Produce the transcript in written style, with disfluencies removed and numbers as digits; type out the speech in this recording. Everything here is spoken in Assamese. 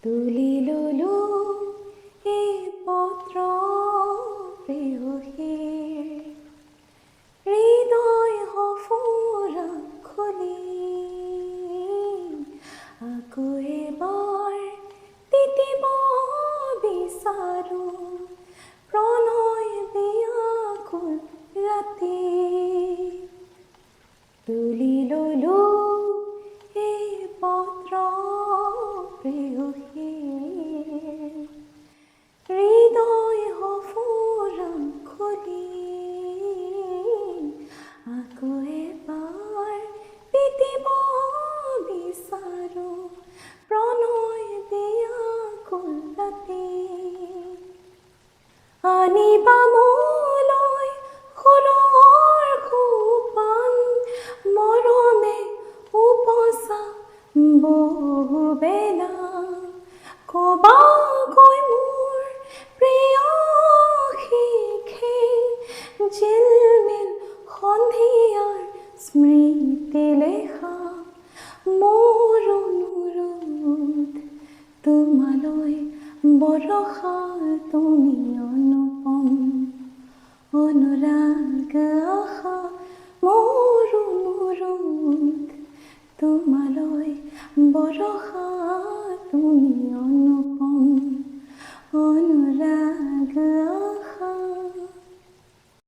তুলি ললো এই পত্ৰ প্ৰেয়সীৰ হৃদয় সফুৰা খুলি আকৌ এবাৰ তিতিব বিচাৰো প্ৰণয় বিয়াকুল ৰাতি তুলি ললো এই পত্ৰ প্ৰেয়সীৰ হৃদয় সফুৰা খুলি আকৌ এবাৰ তিতিব বিচাৰো প্ৰণয় বিয়াকুল ৰাতি আনিবা মোলৈ সুৰৰ সোপান মৰমে উপচা বহুবেলা কবাকৈ মোৰ প্ৰিয়সীকে জিলমিল সন্ধিয়াৰ স্মৃতি লেখা মোৰ অনুৰোধ তোমালৈ বৰষা তুমি অনুপম অনুৰাগ আশা মোৰ অনুৰোধ তোমালৈ বৰষা তুমি অনুপম অনুৰাগ আশা